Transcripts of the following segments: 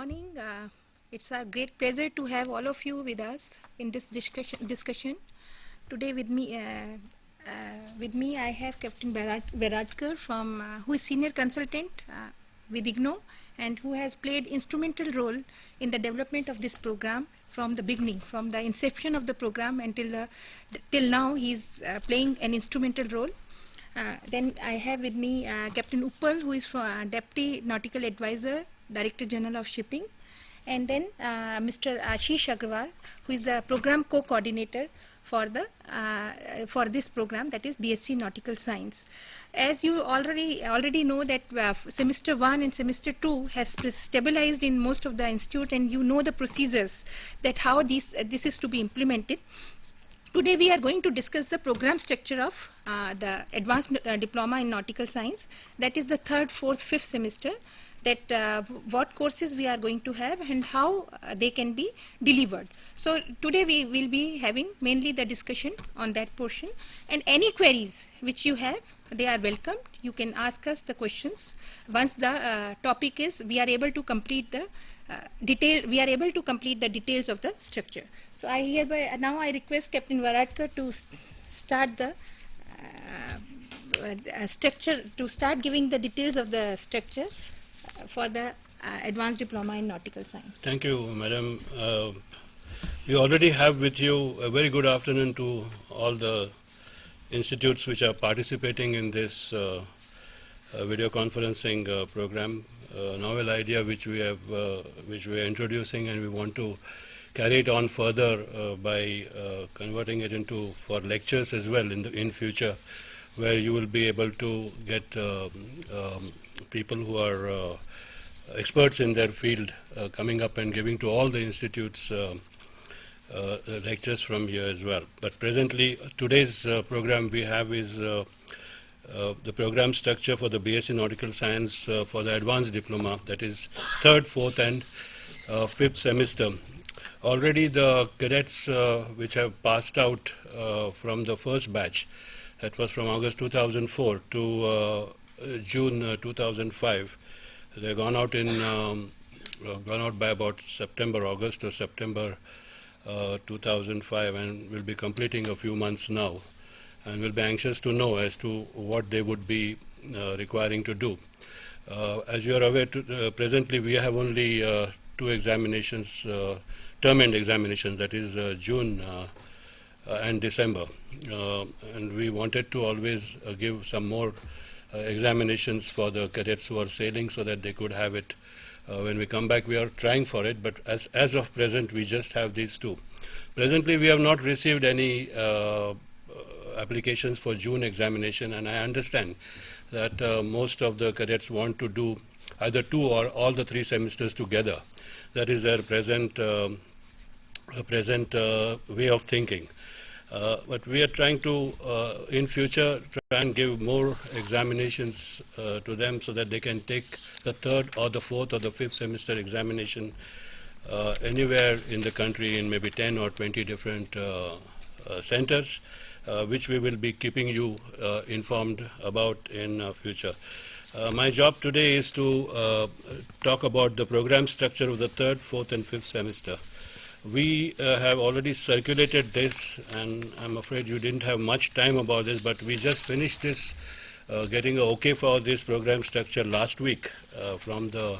morning. It's a great pleasure to have all of you with us in this discussion. Today with me I have Captain Beratkar from who is senior consultant with IGNOU and who has played instrumental role in the development of this program from the beginning, from the inception of the program until till now. He's playing an instrumental role. Then I have with me Captain Uppal, who is Deputy Nautical Advisor, Director General of Shipping, and then Mr. Ashish Agrawal, who is the Program Co-Coordinator for for this program, that is BSc Nautical Science. As you already know that semester 1 and semester 2 has stabilized in most of the institute, and you know the procedures that how this is to be implemented. Today we are going to discuss the program structure of the Advanced Diploma in Nautical Science, that is the 3rd, 4th, 5th semester, that what courses we are going to have and how they can be delivered. So today we will be having mainly the discussion on that portion, and any queries which you have, they are welcome. You can ask us the questions once the topic is we are able to complete the details of the structure. So I hereby now I request Captain Beratkar to start the structure, to start giving the details of the structure for the Advanced Diploma in Nautical Science. Thank you, Madam. We already have with you a very good afternoon to all the institutes which are participating in this video conferencing program. Novel idea which we are introducing, and we want to carry it on further by converting it into for lectures as well in future, where you will be able to get people who are experts in their field coming up and giving to all the institutes lectures from here as well. But presently, today's program we have is the program structure for the BSc Nautical Science for the Advanced Diploma, that is 3rd, 4th and 5th semester. Already the cadets which have passed out from the first batch, that was from August 2004 to June 2005, they gone out by about August or September 2005, and will be completing a few months now, and will be anxious to know as to what they would be requiring to do. As you are aware, presently we have only 2 examinations, term-end examinations, that is June and December, and we wanted to always give some more examinations for the cadets who are sailing, so that they could have it when we come back. We are trying for it, but as of present we just have these 2. Presently we have not received any applications for June examination, and I understand that most of the cadets want to do either 2 or all the 3 semesters together. That is their present way of thinking. But we are trying to, in future, try and give more examinations to them, so that they can take the 3rd or the 4th or the 5th semester examination anywhere in the country in maybe 10 or 20 different centers, which we will be keeping you informed about in future. My job today is to talk about the program structure of the 3rd, 4th and 5th semester. We have already circulated this, and I'm afraid you didn't have much time about this, but we just finished this, getting an okay for this program structure last week from the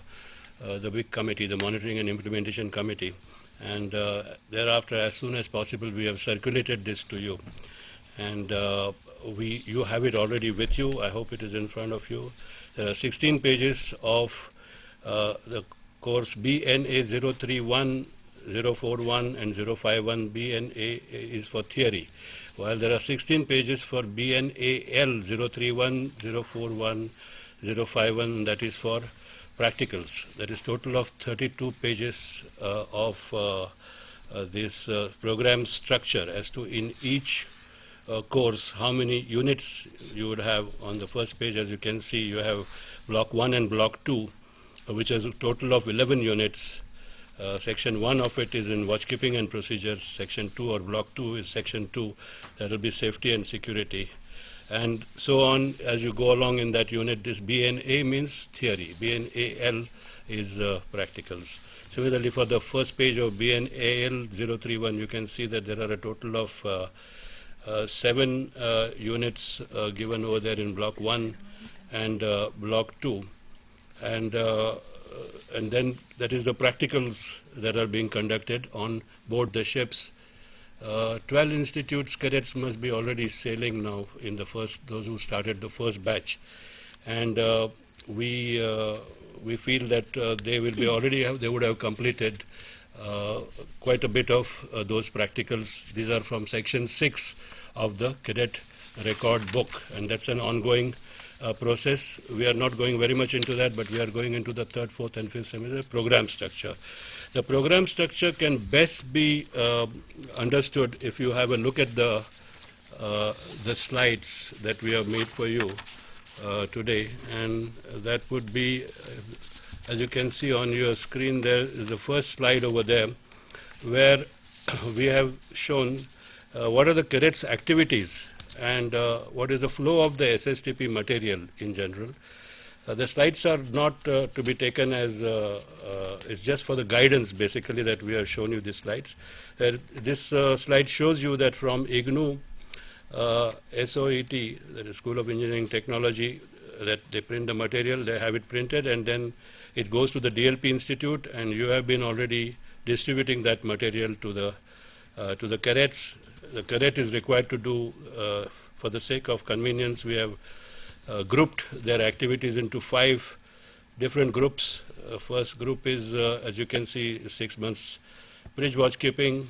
big committee, the Monitoring and Implementation Committee. And thereafter, as soon as possible, we have circulated this to you. And you have it already with you. I hope it is in front of you. There are 16 pages of the course BNA 031, 041 and 051. BNA is for theory, while there are 16 pages for BNAL 031, 041, 051, that is for practicals. That is total of 32 pages of this program structure as to in each course how many units you would have. On the first page, as you can see, you have block 1 and block 2, which has a total of 11 units. Section 1 of it is in watchkeeping and procedures. Section 2 or block 2 is section 2, that will be safety and security, and so on as you go along in that unit. This BNA means theory, BNAL is practicals. Similarly, for the first page of BNAL 031, you can see that there are a total of 7 units given over there in block 1 and block 2. And then that is the practicals that are being conducted on board the ships. 12 institutes cadets must be already sailing now in the first, those who started the first batch. And we feel that they will be already they would have completed quite a bit of those practicals. These are from section 6 of the cadet record book, and that's an ongoing process. We are not going very much into that, but we are going into the 3rd, 4th and 5th semester program structure. The program structure can best be understood if you have a look at the slides that we have made for you today, and that would be, as you can see on your screen, there is the first slide over there where we have shown what are the cadets' activities and what is the flow of the SSTP material in general. The slides are not to be taken as, it's just for the guidance basically that we have shown you these slides. This slide shows you that from IGNOU, SOET, that is School of Engineering Technology, that they print the material, they have it printed, and then it goes to the DLP Institute, and you have been already distributing that material to the cadets. The cadet is required to do, for the sake of convenience, we have grouped their activities into 5 different groups. First group is, as you can see, 6 months bridge watch keeping.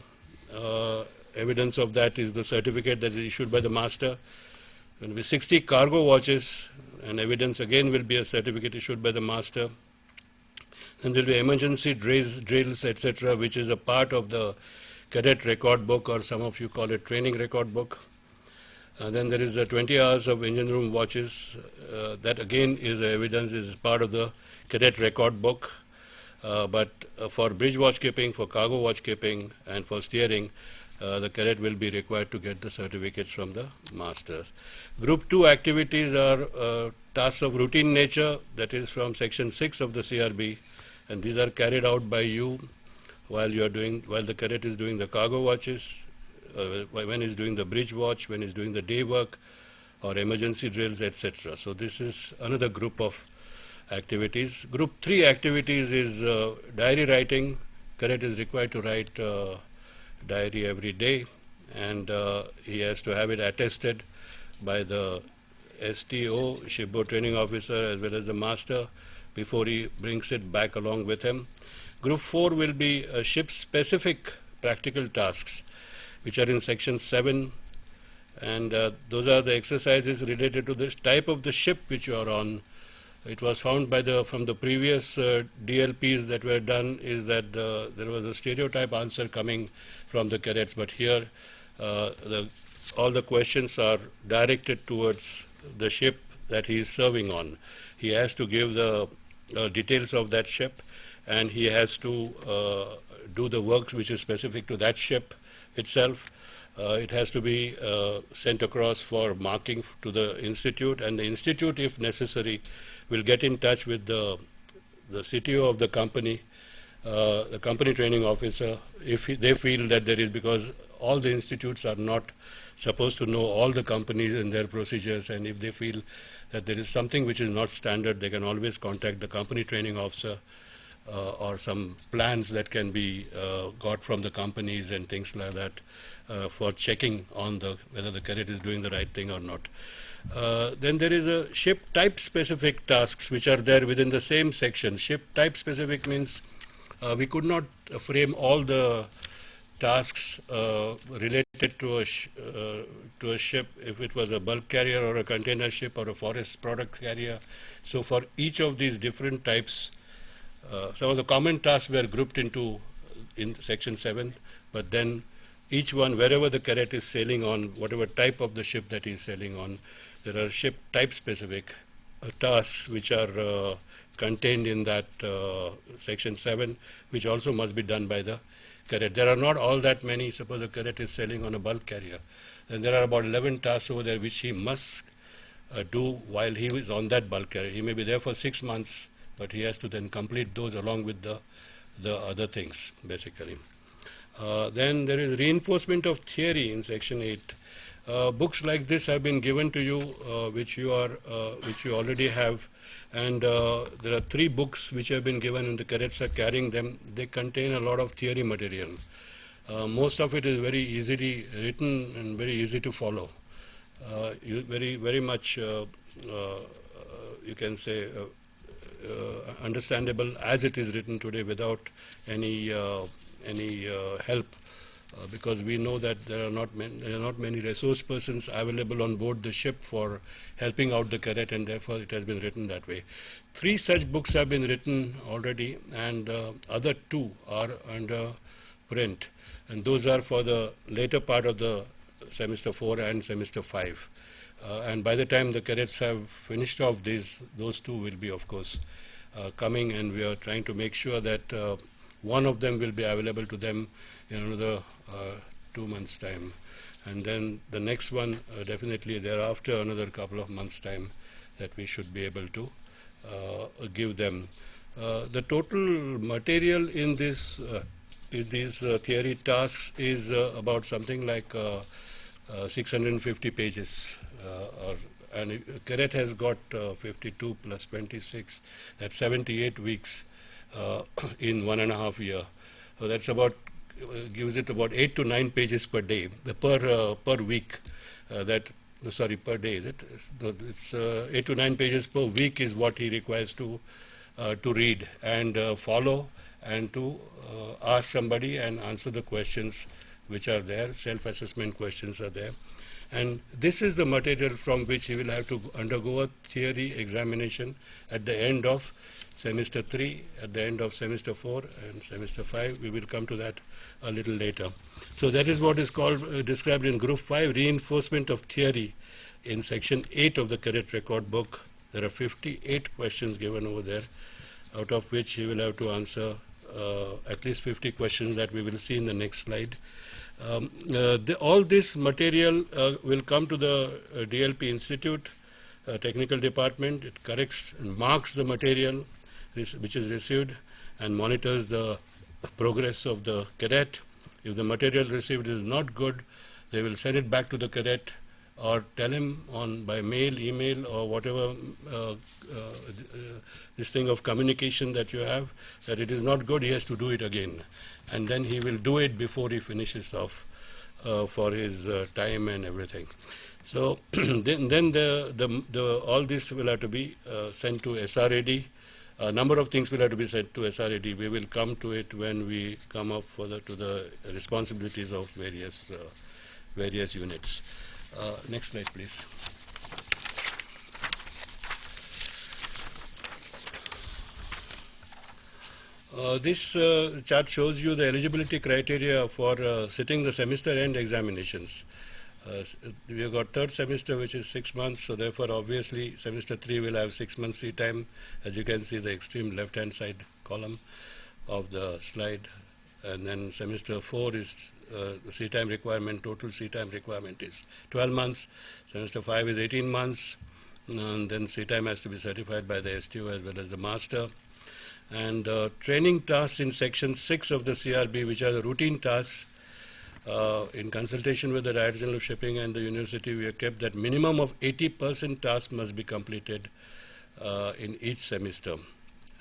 Evidence of that is the certificate that is issued by the master. There will be 60 cargo watches, and evidence again will be a certificate issued by the master. Then there will be emergency drills, etc., which is a part of the cadet record book, or some of you call it training record book. Then there is 20 hours of engine room watches. That again is evidence, is part of the cadet record book. But for bridge watch keeping, for cargo watch keeping, and for steering, the cadet will be required to get the certificates from the masters. Group 2 activities are tasks of routine nature, that is from section 6 of the CRB, and these are carried out by you while the cadet is doing the cargo watches, when he's doing the bridge watch, when he's doing the day work or emergency drills, etc. So this is another group of activities. Group 3 activities is diary writing. Cadet is required to write diary every day, and he has to have it attested by the STO, shipboard training officer, as well as the master, before he brings it back along with him. Group 4 will be ship-specific practical tasks, which are in section 7, and those are the exercises related to the type of the ship which you are on. It was found from the previous DLPs that were done is that there was a stereotype answer coming from the cadets, but here all the questions are directed towards the ship that he is serving on. He has to give the details of that ship, and he has to do the work which is specific to that ship itself. It has to be sent across for marking to the institute, and the institute, if necessary, will get in touch with the CTO of the company, the company training officer, if they feel that there is, because all the institutes are not supposed to know all the companies and their procedures, and if they feel that there is something which is not standard, they can always contact the company training officer, or some plans that can be got from the companies and things like that for checking on whether the cadet is doing the right thing or not. Then there is a ship type specific tasks which are there within the same section. Ship type specific means we could not frame all the tasks related to a ship, if it was a bulk carrier or a container ship or a forest product carrier. So for each of these different types, some of the common tasks were grouped in section 7, but then each one, wherever the cadet is sailing on, whatever type of the ship that he is sailing on, there are ship type specific tasks which are contained in that section 7, which also must be done by the cadet. There are not all that many. Suppose a cadet is sailing on a bulk carrier, then there are about 11 tasks over there which he must do while he is on that bulk carrier. He may be there for 6 months but he has to then complete those along with the other things, basically. Then there is reinforcement of theory in section 8. Books like this have been given to you, which you already have, and there are 3 books which have been given, and the cadets are carrying them. They contain a lot of theory material. Most of it is very easily written and very easy to follow. Very much, you can say, understandable as it is written today, without any help, because we know that there are not many resource persons available on board the ship for helping out the cadet, and therefore it has been written that way. 3 such books have been written already, and other 2 are under print, and those are for the later part of the semester 4 and semester 5. And by the time the cadets have finished off those 2 will be, of course, coming, and we are trying to make sure that one of them will be available to them in another 2 months' time, and then the next one definitely thereafter, another couple of months' time, that we should be able to give them. The total material in these theory tasks is about something like 650 pages, and a cadet has got 52 plus 26, that's 78 weeks in 1.5 years. So that's about gives it about 8 to 9 pages per day, per week. Per day, is it? It's 8 to 9 pages per week is what he requires to read and follow, and to ask somebody and answer the questions which are there. Self-assessment questions are there. And this is the material from which he will have to undergo a theory examination at the end of semester 3, at the end of semester 4 and semester 5. We will come to that a little later. So that is what is called, described in group 5, reinforcement of theory in section 8 of the cadet record book. There are 58 questions given over there, out of which he will have to answer at least 50 questions that we will see in the next slide. All this material will come to the DLP Institute, technical department. It corrects and marks the material which is received and monitors the progress of the cadet. If the material received is not good, they will send it back to the cadet or tell him by mail, email, or whatever this thing of communication that you have, that it is not good, he has to do it again. And then he will do it before he finishes off for his time and everything. So then all this will have to be sent to SRAD. A number of things will have to be sent to SRAD. We will come to it when we come up further to the responsibilities of various units. Next slide, please. This chart shows you the eligibility criteria for sitting the semester end examinations. We have got third semester, which is 6 months, so therefore obviously semester 3 will have 6 months seat time, as you can see the extreme left hand side column of the slide. And then semester 4 is the seat time requirement, total seat time requirement is 12 months. Semester 5 is 18 months, and then seat time has to be certified by the STO as well as the master. And training tasks in section 6 of the CRB, which are the routine tasks, in consultation with the Director General of Shipping and the university, we have kept that minimum of 80% tasks must be completed in each semester.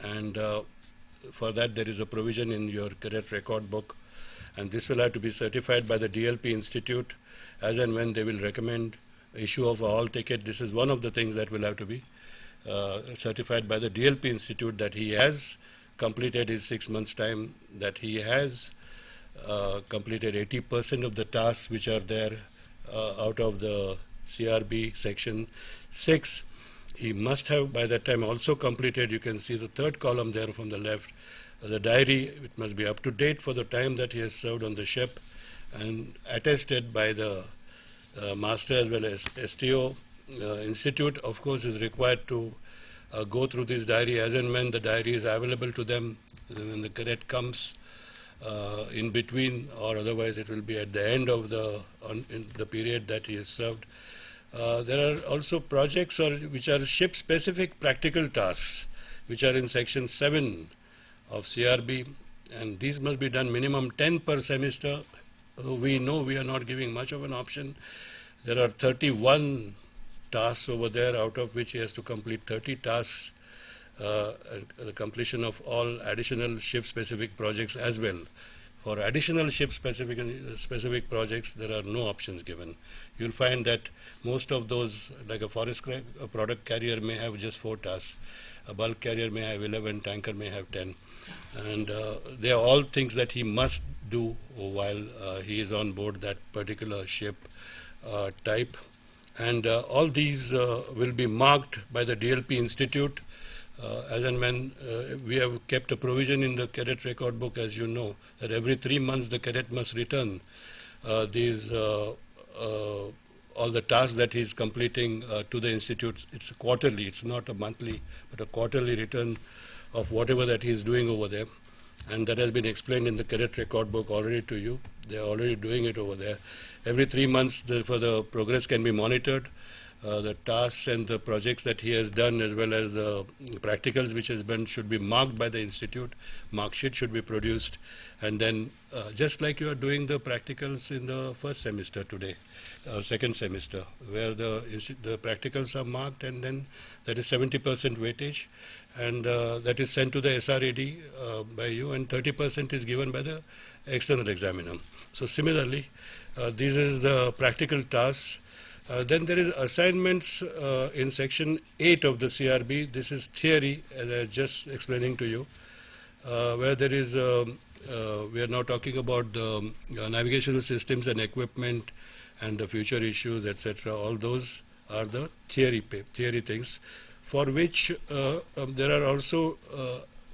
And for that, there is a provision in your cadet record book, and this will have to be certified by the DLP Institute as and when they will recommend issue of a hall ticket. This is one of the things that will have to be certified by the DLP Institute, that he has completed his 6 months time, that he has completed 80% of the tasks which are there out of the CRB section 6. He must have by that time also completed, you can see the third column there from the left, the diary. It must be up to date for the time that he has served on the ship and attested by the master as well as STO. Institute, of course, is required to go through this diary as and when the diary is available to them, when the cadet comes in between, or otherwise it will be at the end of in the period that he has served. There are also projects which are ship-specific practical tasks. which are in section 7 of CRB, and these must be done minimum 10 per semester. We know we are not giving much of an option. There are 31 tasks over there, out of which he has to complete 30 tasks, the completion of all additional ship-specific projects as well. For additional ship-specific projects, there are no options given. You'll find that most of those, like a product carrier may have just 4 tasks, a bulk carrier may have 11, tanker may have 10. And they are all things that he must do while he is on board that particular ship type. And all these will be marked by the DLP Institute. As and when we have kept a provision in the cadet record book, as you know, that every 3 months the cadet must return these all the tasks that he is completing to the institute. It's quarterly, it's not a monthly, but a quarterly return of whatever that he is doing over there. And that has been explained in the cadet record book already to you. They are already doing it over there. Every 3 months, therefore, the progress can be monitored. The tasks and the projects that he has done, as well as the practicals which has been, should be marked by the institute. Mark sheet should be produced, and then just like you are doing the practicals in the first semester today, second semester, where the practicals are marked, and then that is 70% weightage, and that is sent to the SRAD by you, and 30% is given by the external examiner. So similarly, this is the practical tasks. Then there is assignments in section 8 of the CRB. This is theory, as I was just explaining to you, where there is, we are now talking about the navigational systems and equipment and the future issues, etc. All those are the theory things, for which there are also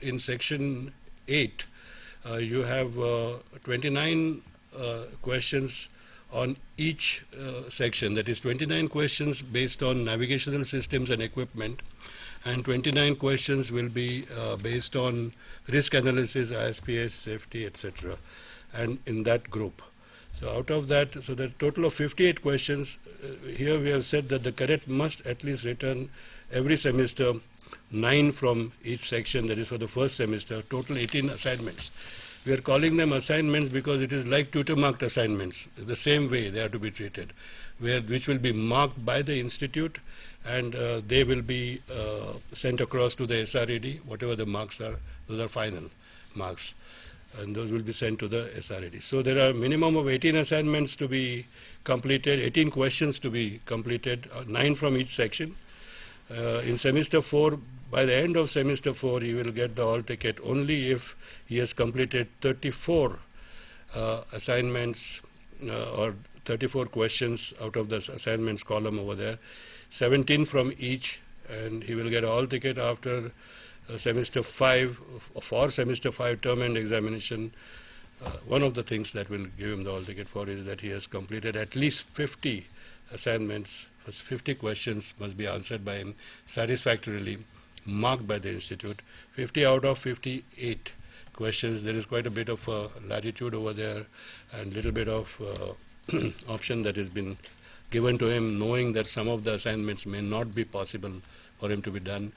in section 8, you have 29 questions on each section. That is 29 questions based on navigational systems and equipment, and 29 questions will be based on risk analysis, ISPS, safety, etc. and in that group. So out of that, so the total of 58 questions, here we have said that the cadet must at least return every semester 9 from each section, that is for the first semester, total 18 assignments. We are calling them assignments because it is like tutor-marked assignments. The same way they are to be treated, which will be marked by the institute, and they will be sent across to the SRAD. Whatever the marks are, those are final marks, and those will be sent to the SRAD. So there are a minimum of 18 assignments to be completed, 18 questions to be completed, 9 from each section. In semester 4, by the end of semester 4, he will get the hall ticket only if he has completed 34 assignments or 34 questions out of the assignments column over there, 17 from each, and he will get a hall ticket after semester 5, for semester 5 term end examination. One of the things that will give him the hall ticket for is that he has completed at least 50 assignments. 50 questions must be answered by him satisfactorily, marked by the institute. 50 out of 58 questions, there is quite a bit of latitude over there, and little bit of option that has been given to him, knowing that some of the assignments may not be possible for him to be done.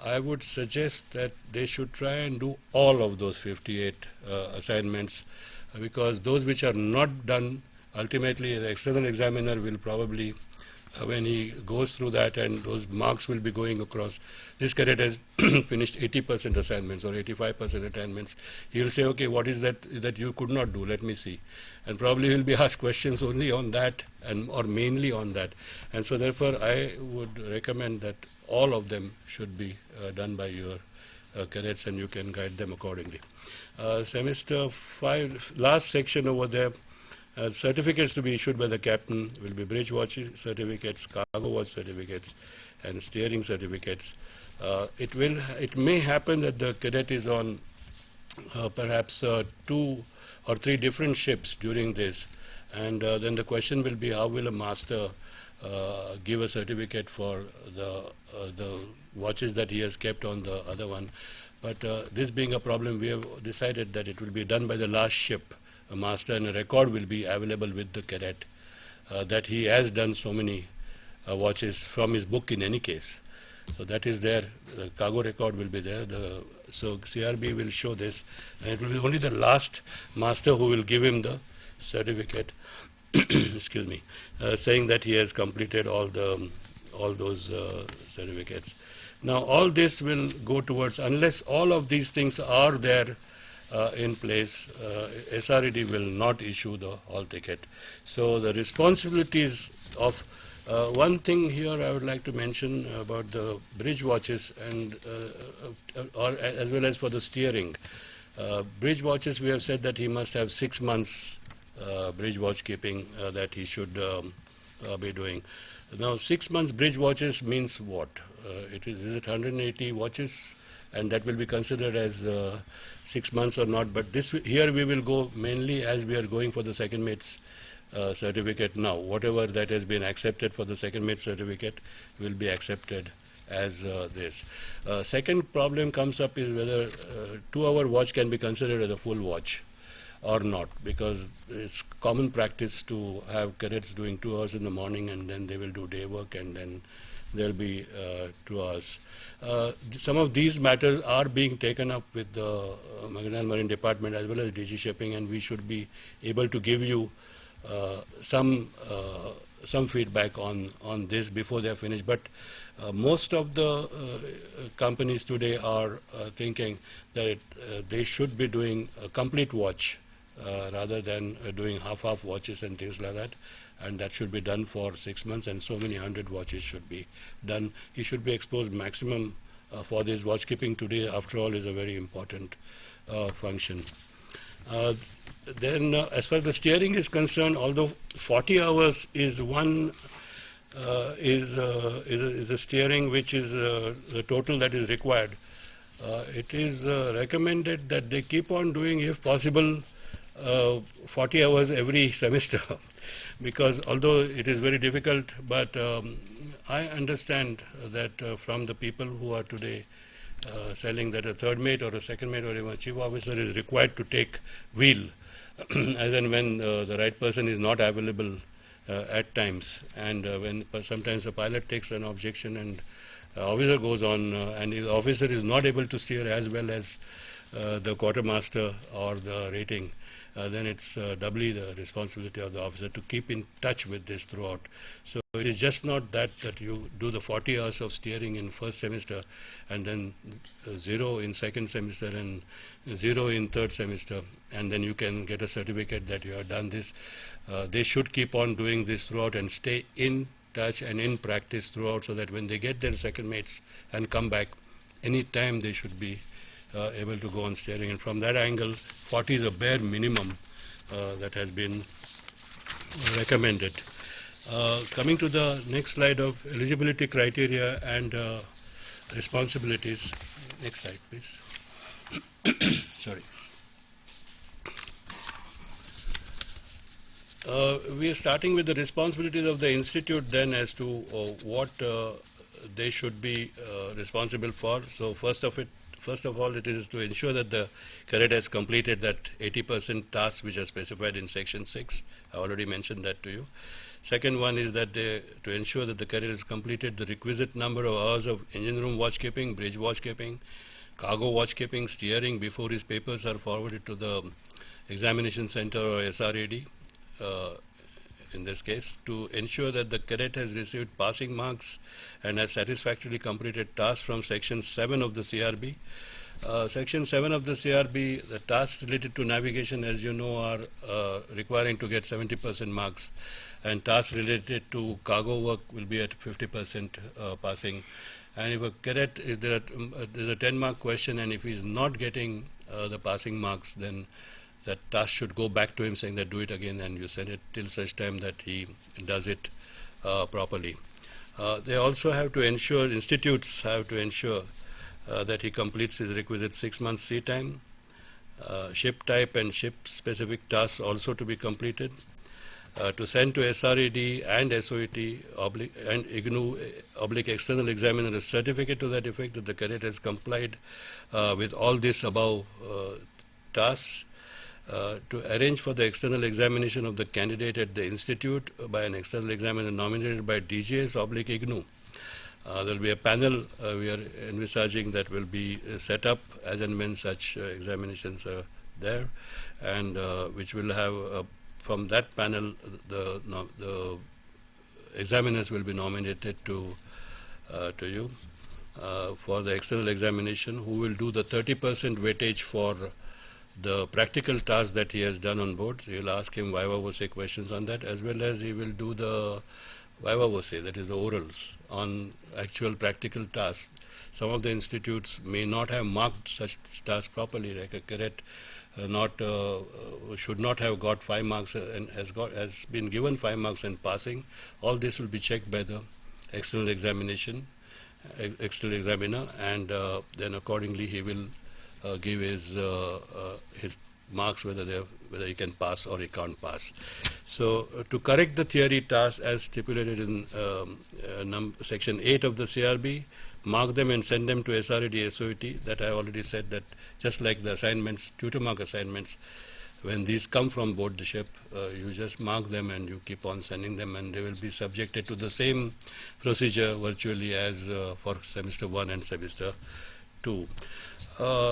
I would suggest that they should try and do all of those 58 assignments, because those which are not done, ultimately the external examiner will probably, when he goes through that, and those marks will be going across. This cadet has finished 80% assignments or 85% assignments. He will say, okay, what is that you could not do? Let me see. And probably he will be asked questions only on that, or mainly on that. And so therefore I would recommend that all of them should be done by your cadets, and you can guide them accordingly. Semester 5, last section over there, certificates to be issued by the captain will be bridge watch certificates, cargo watch certificates, and steering certificates. It may happen that the cadet is on perhaps 2 or 3 different ships during this, and then the question will be, how will a master give a certificate for the watches that he has kept on the other one? But this being a problem, we have decided that it will be done by the last ship. A master and a record will be available with the cadet that he has done so many watches from his book in any case. So that is there. The cargo record will be there. So CRB will show this, and it will be only the last master who will give him the certificate. Excuse me, saying that he has completed all those certificates. Now all this will go towards, unless all of these things are there in place, SRED will not issue the hall ticket. So the responsibilities of one thing here I would like to mention about the bridge watches and or as well as for the steering. Bridge watches, we have said that he must have 6 months bridge watch keeping that he should be doing. Now 6 months bridge watches means what? Is it 180 watches, and that will be considered as 6 months or not? But here we will go mainly as we are going for the second mate's certificate now. Whatever that has been accepted for the second mate certificate will be accepted as this. Second problem comes up is whether 2-hour watch can be considered as a full watch or not, because it's common practice to have cadets doing 2 hours in the morning and then they will do day work and then there will be 2 hours. Some of these matters are being taken up with the Maritime Marine Department as well as DG Shipping, and we should be able to give you some feedback on this before they are finished. But most of the companies today are thinking that they should be doing a complete watch rather than doing half watches and things like that. And that should be done for 6 months, and so many 100 watches should be done. He should be exposed maximum for this watch keeping today. After all, is a very important function. Then, as far as the steering is concerned, although 40 hours is a steering which is the total that is required, it is recommended that they keep on doing, if possible, 40 hours every semester. Because although it is very difficult, but I understand that from the people who are today selling that a third mate or a second mate or even a chief officer is required to take wheel as and when the right person is not available at times, and when sometimes the pilot takes an objection and officer goes on and the officer is not able to steer as well as the quartermaster or the rating, then it's doubly the responsibility of the officer to keep in touch with this throughout. So it is just not that you do the 40 hours of steering in first semester and then 0 in second semester and 0 in third semester, and then you can get a certificate that you have done this. They should keep on doing this throughout and stay in touch and in practice throughout, so that when they get their second mates and come back, any time they should be able to go on steering. And from that angle, 40 is a bare minimum that has been recommended. Coming to the next slide of eligibility criteria and responsibilities. Next slide, please. Sorry. We are starting with the responsibilities of the institute then as to what they should be responsible for. So first of all, it is to ensure that the cadet has completed that 80% tasks which are specified in Section 6. I already mentioned that to you. Second one is that to ensure that the cadet has completed the requisite number of hours of engine room watchkeeping, bridge watchkeeping, cargo watchkeeping, steering before his papers are forwarded to the examination center or SRED. In this case, to ensure that the cadet has received passing marks and has satisfactorily completed tasks from Section 7 of the CRB. Section 7 of the CRB, the tasks related to navigation, as you know, are requiring to get 70% marks, and tasks related to cargo work will be at 50% passing. And if a cadet, there's a 10-mark question, and if he's not getting the passing marks, then that task should go back to him saying that do it again, and you send it till such time that he does it properly. They also have to ensure, institutes have to ensure that he completes his requisite 6 months sea time. Ship type and ship specific tasks also to be completed. To send to SRED and SOET and IGNOU external examiner a certificate to that effect that the cadet has complied with all this above tasks. To arrange for the external examination of the candidate at the institute by an external examiner nominated by DGS/IGNOU. There will be a panel we are envisaging that will be set up as and when such examinations are there, and which will have from that panel the examiners will be nominated to you for the external examination, who will do the 30% weightage for the practical task that he has done on board. So you'll ask him viva voce questions on that, as well as he will do the viva voce, that is the orals, on actual practical tasks. Some of the institutes may not have marked such tasks properly, like a cadet should not have got 5 marks and has been given 5 marks in passing. All this will be checked by the external examiner, and then accordingly he will give his marks whether he can pass or he can't pass. So to correct the theory task as stipulated in section 8 of the CRB, mark them and send them to SRED SOET. That I already said, that just like the assignments, tutor mark assignments, when these come from board the ship, you just mark them and you keep on sending them, and they will be subjected to the same procedure virtually as for semester 1 and semester 2.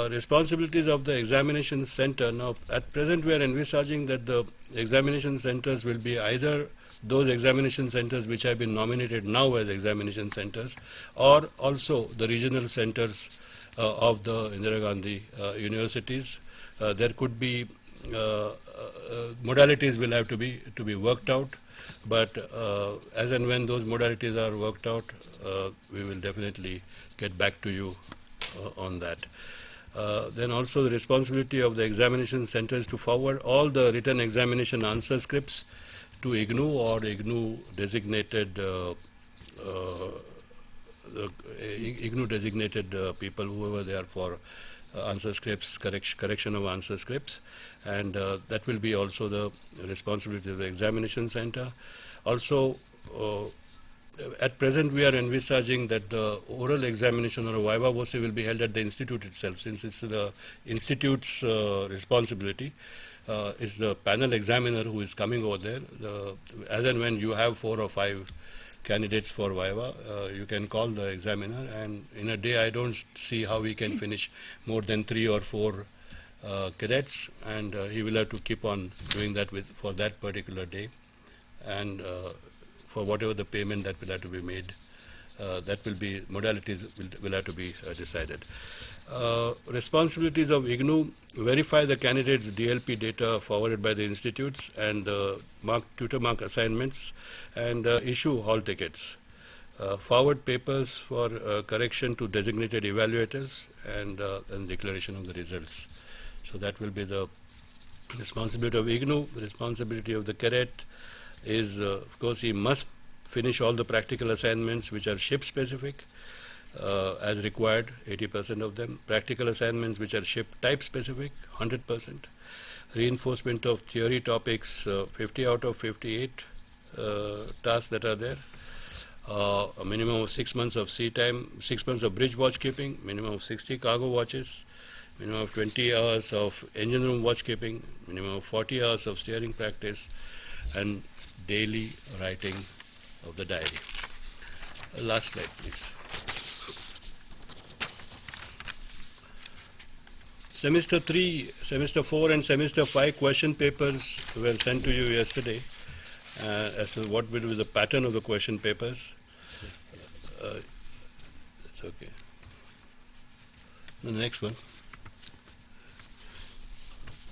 Responsibilities of the examination center. Now, at present we are envisaging that the examination centers will be either those examination centers which have been nominated now as examination centers, or also the regional centers of the Indira Gandhi universities. There could be modalities will have to be worked out, but as and when those modalities are worked out, we will definitely get back to you on that. Then also the responsibility of the examination centers to forward all the written examination answer scripts to IGNOU or IGNOU designated people, whoever they are, for answer scripts, correction of answer scripts, and that will be also the responsibility of the examination center. Also, at present we are envisaging that the oral examination or viva voce will be held at the institute itself, since it's the institute's responsibility. It's the panel examiner who is coming over there. As and when you have 4 or 5 candidates for viva, you can call the examiner, and in a day I don't see how we can finish more than 3 or 4 cadets, and he will have to keep on doing that for that particular day, and for whatever the payment that will have to be made, that will be modalities will have to be decided. Responsibilities of IGNOU: verify the candidates' DLP data forwarded by the institutes and tutor mark assignments, and issue hall tickets. Forward papers for correction to designated evaluators, and declaration of the results. So that will be the responsibility of IGNOU. The responsibility of the cadet is, of course, he must finish all the practical assignments which are ship specific, as required, 80% of them. Practical assignments which are ship type specific, 100%. Reinforcement of theory topics, 50 out of 58 tasks that are there. A minimum of 6 months of sea time, 6 months of bridge watch keeping, minimum of 60 cargo watches, minimum of 20 hours of engine room watch keeping, minimum of 40 hours of steering practice, and daily writing of the diary. Last slide, please. Semester 3, Semester 4 and Semester 5 question papers were sent to you yesterday as to what will be the pattern of the question papers. It's okay. The next one.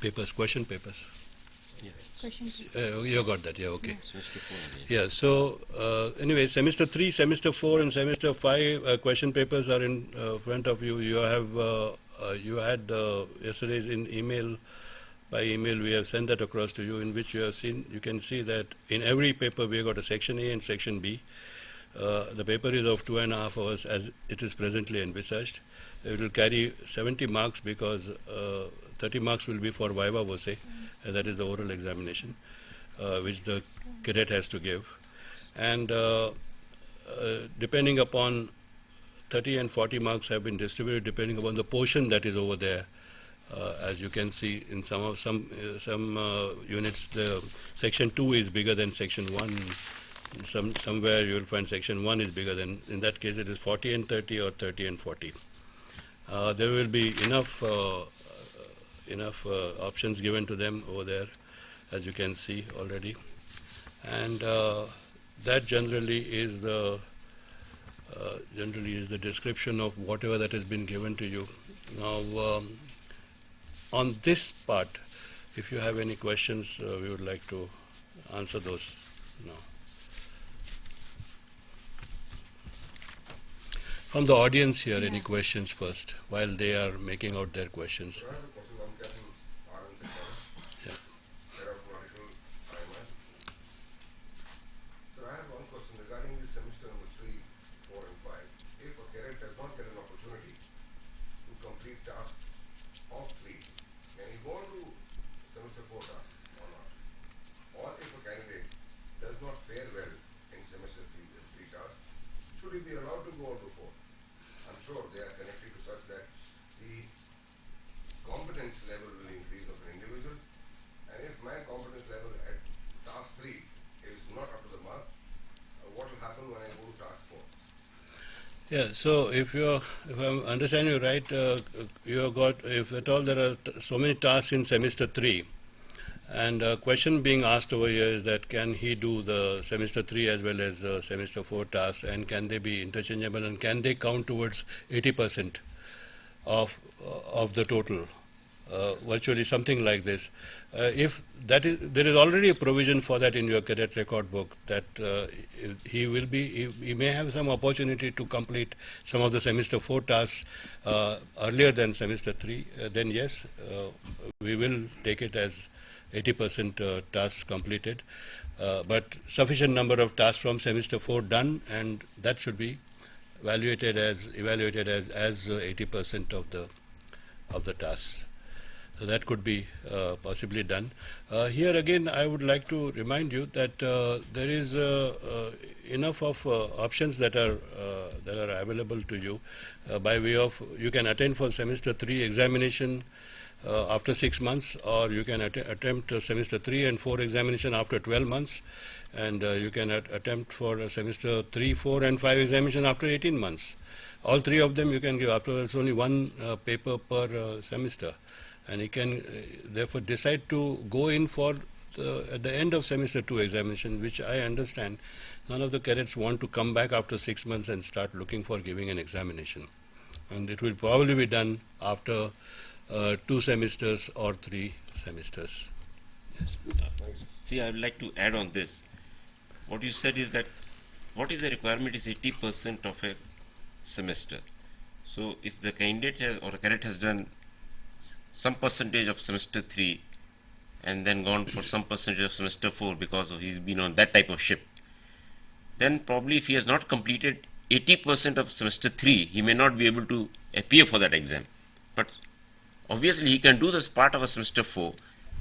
Papers, question papers. You got that, yeah, okay. Yeah, so anyway, Semester 3, Semester 4 and Semester 5 question papers are in front of you. You have you had yesterday's by email we have sent that across to you, in which you can see that in every paper we have got a section A and section B. The paper is of 2.5 hours as it is presently envisaged. It will carry 70 marks because 30 marks will be for viva voce, and that is the oral examination, which the cadet has to give. And depending upon 30 and 40 marks have been distributed depending upon the portion that is over there. As you can see in some units, the section 2 is bigger than section 1. somewhere you will find section 1 is bigger than, in that case it is 40 and 30 or 30 and 40. There will be enough options given to them over there, as you can see already. And that generally is the description of whatever that has been given to you. Now, on this part, if you have any questions, we would like to answer those now. From the audience here, any questions first, while they are making out their questions? I have a question on Captain R.N. Yeah. Aeronautical IMI. So I have one question regarding the semester number 3, 4 and 5. If a cadet does not get an opportunity to complete tasks of 3, can he go on to semester 4 tasks or not? Or if a candidate does not fare well in semester 3 tasks, should he be allowed to go on to 4? I'm sure they are connected to such that the competence level will increase of an individual, and if my competence level at task 3 is not up to the mark, what will happen when I go to task 4? Yeah, so if I'm understanding you right, you have got, if at all there are so many tasks in semester 3, and a question being asked over here is that can he do the semester 3 as well as semester 4 tasks, and can they be interchangeable, and can they count towards 80% of the total? Virtually something like this. If that is, there is already a provision for that in your cadet record book, that he may have some opportunity to complete some of the semester 4 tasks earlier than semester 3, then yes, we will take it as 80% tasks completed, but sufficient number of tasks from semester 4 done, and that should be evaluated as 80% of the tasks. So that could be possibly done. Here again, I would like to remind you that there is enough of options that are available to you by way of, you can attend for semester 3 examination after 6 months, or you can attempt semester 3 and 4 examination after 12 months, and you can attempt for semester 3, 4 and 5 examination after 18 months. All 3 of them you can give. Afterwards, only 1 paper per semester, and you can therefore decide to go in for at the end of semester 2 examination, which I understand none of the cadets want to come back after 6 months and start looking for giving an examination, and it will probably be done after 2 semesters or 3 semesters. Yes. See, I would like to add on this. What you said is that what is the requirement is 80% of a semester. So if the candidate has, or a cadet has done some percentage of semester 3 and then gone for some percentage of semester 4 because of he's been on that type of ship, then probably if he has not completed 80% of semester 3, he may not be able to appear for that exam. But obviously he can do this part of a semester 4,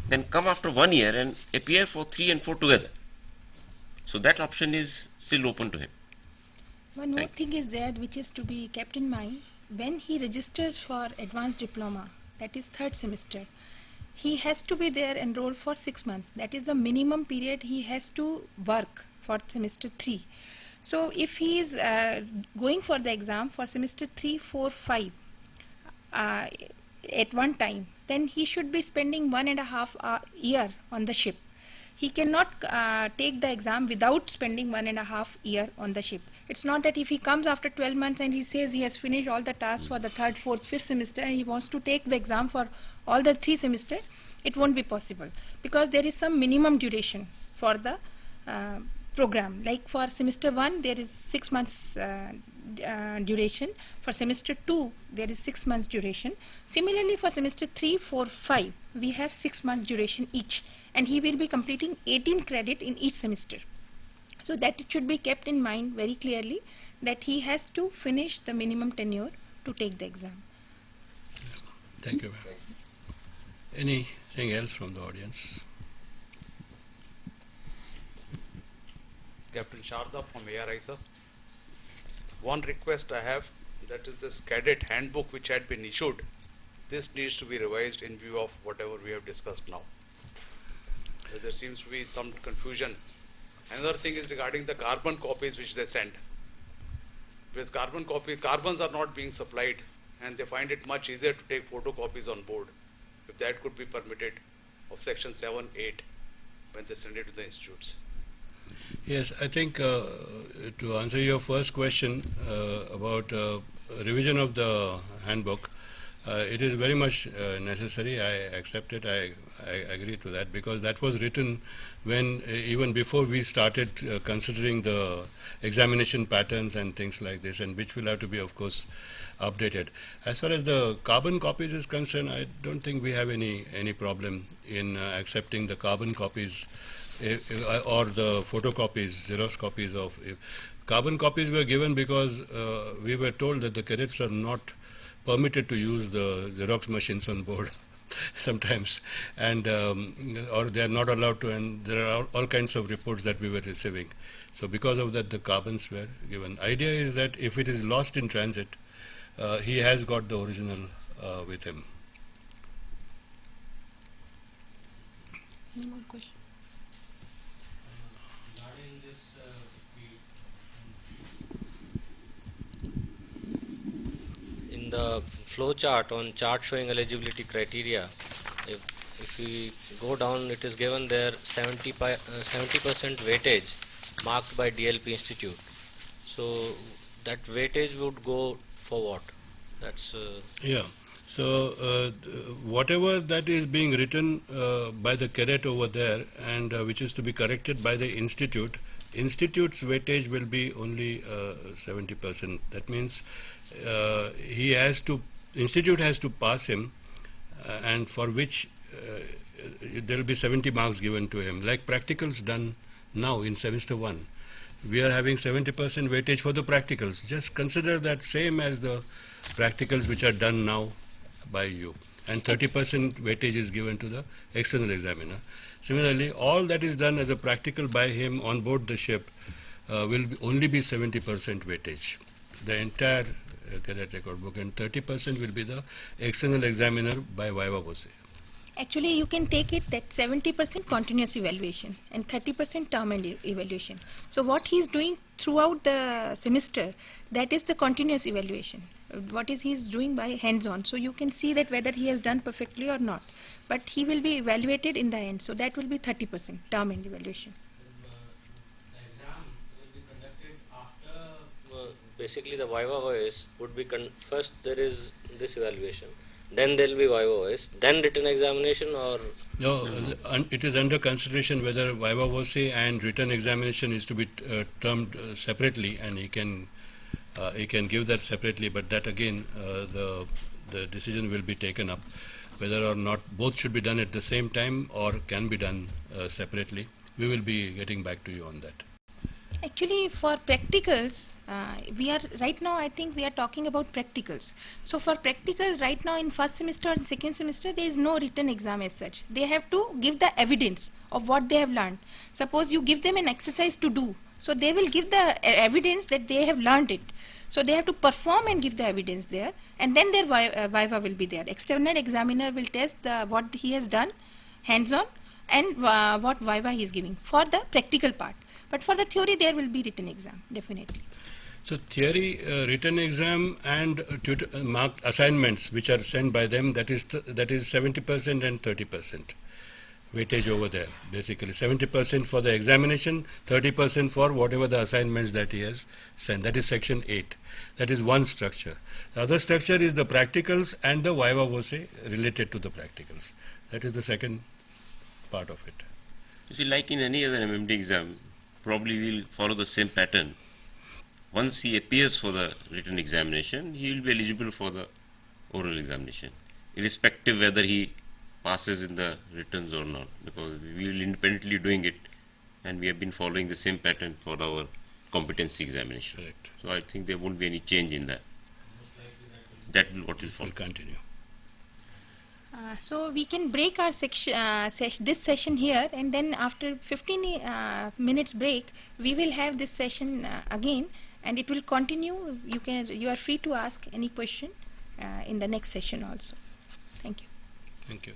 then come after 1 year and appear for 3 and 4 together. So that option is still open to him. One more thing is there which is to be kept in mind. When he registers for advanced diploma, that is 3rd semester, he has to be there enrolled for 6 months. That is the minimum period he has to work for semester 3. So if he is going for the exam for semester 3, 4, 5 at one time, then he should be spending 1.5 year on the ship. He cannot take the exam without spending 1.5 year on the ship. It's not that if he comes after 12 months and he says he has finished all the tasks for the 3rd, 4th, 5th semester and he wants to take the exam for all the 3 semesters, it won't be possible, because there is some minimum duration for the program. Like for semester 1, there is 6 months duration. For semester 2, there is 6 months duration. Similarly, for semester 3, 4, 5, we have 6 months duration each, and he will be completing 18 credit in each semester. So that it should be kept in mind very clearly, that he has to finish the minimum tenure to take the exam. Thank you, ma'am. Anything else from the audience? Captain Sharda from ARI, sir. One request I have, that is this cadet handbook which had been issued. This needs to be revised in view of whatever we have discussed now. There seems to be some confusion Another thing is regarding the carbon copies which they send. Because carbons are not being supplied, and they find it much easier to take photocopies on board, if that could be permitted, of section 7(8) when they send it to the institutes. Yes, I think to answer your first question about revision of the handbook, it is very much necessary. I accept it. I agree to that, because that was written when even before we started considering the examination patterns and things like this, and which will have to be, of course, updated. As far as the carbon copies is concerned, I don't think we have any problem in accepting the carbon copies or the photocopies, Xerox copies of. Carbon copies were given because we were told that the cadets are not permitted to use the Xerox machines on board sometimes, and or they are not allowed to, and there are all kinds of reports that we were receiving. So because of that, the carbons were given. Idea is that if it is lost in transit, he has got the original with him. Any more questions? Regarding this, in the flow chart, on chart showing eligibility criteria, if we go down, it is given there 70% weightage marked by DLP Institute. So that weightage would go for what? That's Yeah. So whatever that is being written by the cadet over there, and which is to be corrected by the institute's weightage will be only 70%. That means institute has to pass him, and for which there will be 70 marks given to him, like practicals done now in semester 1. We are having 70% weightage for the practicals. Just consider that same as the practicals which are done now by you, and 30% weightage is given to the external examiner. Similarly, all that is done as a practical by him on board the ship will only be 70% weightage, the entire cadet record book, and 30% will be the external examiner by viva voce. Actually, you can take it that 70% continuous evaluation and 30% term and evaluation. So what he is doing throughout the semester, that is the continuous evaluation. What is he is doing by hands-on. So you can see that whether he has done perfectly or not. But he will be evaluated in the end. So that will be 30% term and evaluation. the exam will be conducted after basically the viva voice would be first there is this evaluation, then there will be viva voice, then written examination, or No, it is under consideration whether viva voce and written examination is to be termed separately, and he can give that separately. But that again, the decision will be taken up whether or not both should be done at the same time or can be done separately. We will be getting back to you on that. Actually, for practicals, we are right now, I think we are talking about practicals. So for practicals, right now in first semester and second semester, there is no written exam as such. They have to give the evidence of what they have learned. Suppose you give them an exercise to do, so they will give the evidence that they have learned it. So they have to perform and give the evidence there, and then their viva will be there. External examiner will test what he has done, hands-on, and what viva he is giving for the practical part. But for the theory, there will be written exam, definitely. So theory, written exam, and marked assignments which are sent by them, that is 70% and 30% weightage over there. Basically 70% for the examination, 30% for whatever the assignments that he has sent. That is section 8. That is one structure. The other structure is the practicals and the viva voce related to the practicals. That is the second part of it. You see, like in any other MMD exam, probably we'll follow the same pattern. Once he appears for the written examination, he will be eligible for the oral examination, irrespective whether he passes in the writtens or not, because we will independently doing it, and we have been following the same pattern for our competency examination. Correct. So I think there won't be any change in that. most likely That will what will follow. We'll continue. So we can break our this session here, and then after 15 minutes break, we will have this session again, and it will continue. You are free to ask any question in the next session also. Thank you. Thank you.